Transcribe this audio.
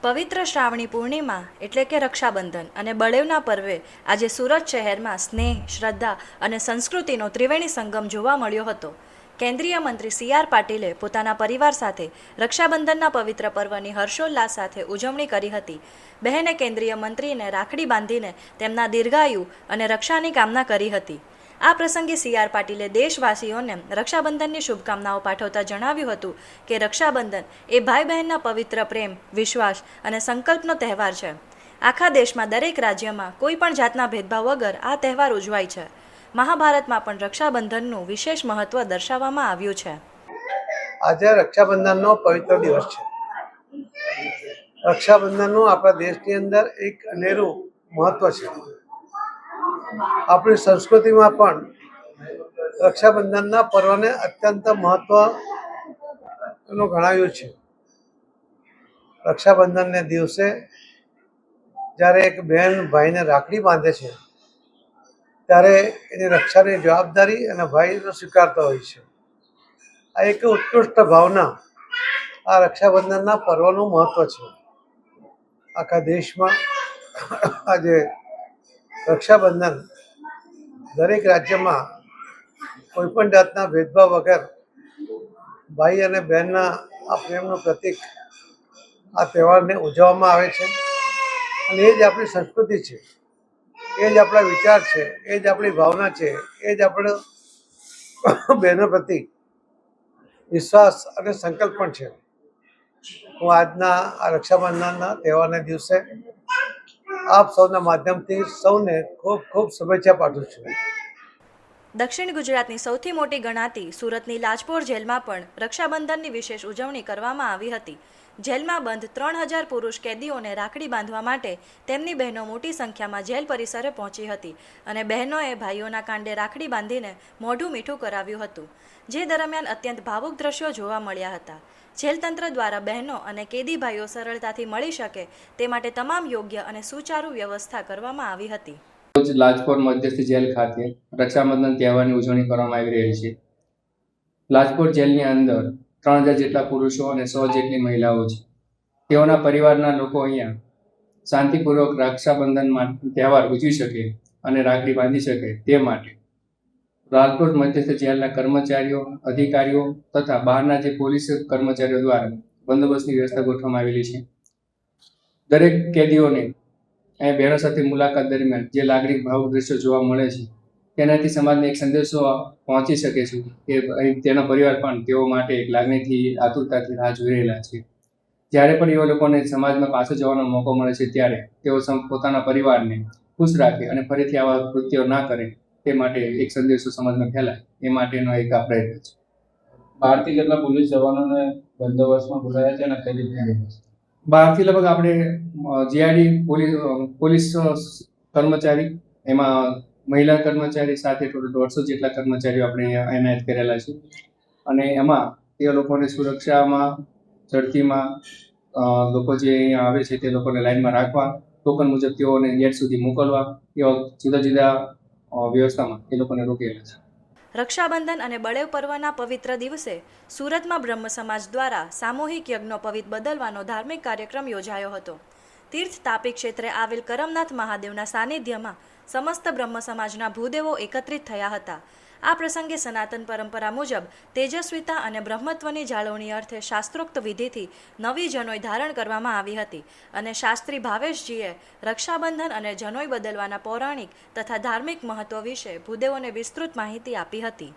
પવિત્ર શ્રાવણી પૂર્ણિમા એટલે કે રક્ષાબંધન અને બળેવના પર્વે આજે સુરત શહેરમાં સ્નેહ, શ્રદ્ધા અને સંસ્કૃતિનો ત્રિવેણી સંગમ જોવા મળ્યો હતો. કેન્દ્રીય મંત્રી સી.આર. પાટીલે પોતાના પરિવાર સાથે રક્ષાબંધનના પવિત્ર પર્વની હર્ષોલ્લાસ સાથે ઉજવણી કરી હતી. બહેને કેન્દ્રીય મંત્રીને રાખડી બાંધીને તેમના દીર્ઘાયુ અને રક્ષાની કામના કરી હતી. આ પ્રસંગે સી.આર. પાટીલે દેશવાસીઓને રક્ષાબંધનની શુભકામનાઓ પાઠવતા જણાવ્યું હતું કે રક્ષાબંધન એ ભાઈ બહેનના પવિત્ર પ્રેમ, વિશ્વાસ અને સંકલ્પનો તહેવાર છે. આખા દેશમાં દરેક રાજ્યમાં કોઈ પણ જાતના ભેદભાવ વગર આ તહેવાર ઉજવાય છે. મહાભારતમાં પણ રક્ષાબંધનનું વિશેષ મહત્વ દર્શાવવામાં આવ્યું છે. આજે રક્ષાબંધનનો પવિત્ર દિવસ છે. રક્ષાબંધનનું આપણા દેશની અંદર એક અનેરું મહત્વ છે. આપણી સંસ્કૃતિમાં પણ રક્ષાબંધનના પર્વને અત્યંત મહત્વનું ગણાવ્યું છે. રક્ષાબંધનને દિવસે જ્યારે એક બહેન ભાઈને રાખડી બાંધે છે ત્યારે એની રક્ષાની જવાબદારી અને ભાઈનો સ્વીકારતો હોય છે. આ એક ઉત્કૃષ્ટ ભાવના આ રક્ષાબંધનના પર્વનું મહત્વ છે. આખા દેશમાં આજે રક્ષાબંધન દરેક રાજ્યમાં કોઈ પણ જાતના ભેદભાવ વગર ભાઈ અને બહેનના આ પ્રેમનું પ્રતીક આ તહેવારને ઉજવવામાં આવે છે. અને એ જ આપણી સંસ્કૃતિ છે, એ જ આપણા વિચાર છે, એ જ આપણી ભાવના છે, એ જ આપણો બહેનો પ્રતિ વિશ્વાસ અને સંકલ્પ પણ છે. હું આજના આ રક્ષાબંધનના તહેવારના દિવસે આપ સૌના માધ્યમથી સૌને ખૂબ ખૂબ શુભેચ્છા પાઠવું છું. દક્ષિણ ગુજરાતની સૌથી મોટી ગણાતી સુરતની લાજપોર જેલમાં પણ રક્ષાબંધનની વિશેષ ઉજવણી કરવામાં આવી હતી. જેલમાં બંધ 3000 પુરુષ કેદીઓને રાખડી બાંધવા માટે તેમની બહેનો મોટી સંખ્યામાં જેલ પરિસરે પહોંચી હતી અને બહેનોએ ભાઈઓના કાંડે રાખડી બાંધીને મોઢું મીઠું કરાવ્યું હતું. જે દરમિયાન અત્યંત ભાવુક દ્રશ્યો જોવા મળ્યા હતા. જેલતંત્ર દ્વારા બહેનો અને કેદી ભાઈઓ સરળતાથી મળી શકે તે માટે તમામ યોગ્ય અને સુચારુ વ્યવસ્થા કરવામાં આવી હતી. લાજપોર મધ્યસ્થ જેલ ખાતે રક્ષાબંધન તહેવારની ઉજવણી કરવામાં આવી રહી છે. લાજપોર જેલની અંદર 3000 જેટલા પુરુષો અને 100 જેટલી મહિલાઓ છે. તેઓના પરિવારના લોકો અહીંયા શાંતિપૂર્વક રક્ષાબંધન તહેવાર ઉજવી શકે અને રાખડી બાંધી શકે તે માટે લાજપોર મધ્યસ્થ જેલના કર્મચારીઓ, અધિકારીઓ તથા બહારના જે પોલીસ કર્મચારીઓ દ્વારા બંદોબસ્તની વ્યવસ્થા ગોઠવવામાં આવેલી છે. દરેક કેદીઓને અહીં બહેનો સાથે મુલાકાત દરમિયાન જે લાગણી ભાવુક દ્રશ્યો જોવા મળે છે તેનાથી સમાજને એક સંદેશો પહોંચી શકે છે કે તેનો પરિવાર પણ તેઓ માટે એક લાગણીથી, આતુરતાથી રાહ જોઈ રહેલા છે. જ્યારે પણ એવા લોકોને સમાજમાં પાછો જવાનો મોકો મળે છે ત્યારે તેઓ પોતાના પરિવારને ખુશ રાખે અને ફરીથી આવા કૃત્યો ના કરે તે માટે એક સંદેશો સમાજમાં ફેલાય એ માટેનો એક આ પ્રયત્ન છે. 12 જેટલા પોલીસ જવાનોને બંદોબસ્તમાં બોલાયા છે અને કઈ રીતે બહારથી લગભગ આપણે જીઆરડી પોલીસ કર્મચારી, એમાં મહિલા કર્મચારી સાથે ટોટલ 150 જેટલા કર્મચારીઓ આપણે એનાયત કરેલા છે. અને એમાં તે લોકોને સુરક્ષામાં, ઝડપીમાં લોકો જે અહીંયા આવે છે તે લોકોને લાઈનમાં રાખવા, ટોકન મુજબ તેઓને ગેટ સુધી મોકલવા, એવા જુદા જુદા વ્યવસ્થામાં એ લોકોને રોકેલા છે. રક્ષાબંધન અને બળેવ પર્વના પવિત્ર દિવસે સુરતમાં બ્રહ્મ સમાજ દ્વારા સામૂહિક યજ્ઞોપવિત બદલવાનો ધાર્મિક કાર્યક્રમ યોજાયો હતો. તીર્થ તાપી ક્ષેત્રે આવેલ કરમનાથ મહાદેવના સાનિધ્યમાં સમસ્ત બ્રહ્મ સમાજના ભૂદેવો એકત્રિત થયા હતા. આ પ્રસંગે સનાતન પરંપરા મુજબ તેજસ્વીતા અને બ્રહ્મત્વની જાળવણી અર્થે શાસ્ત્રોક્ત વિધિથી નવી જનોઈ ધારણ કરવામાં આવી હતી અને શાસ્ત્રી ભાવેશજીએ રક્ષાબંધન અને જનોઈ બદલવાના પૌરાણિક તથા ધાર્મિક મહત્વ વિશે ભૂદેવોને વિસ્તૃત માહિતી આપી હતી.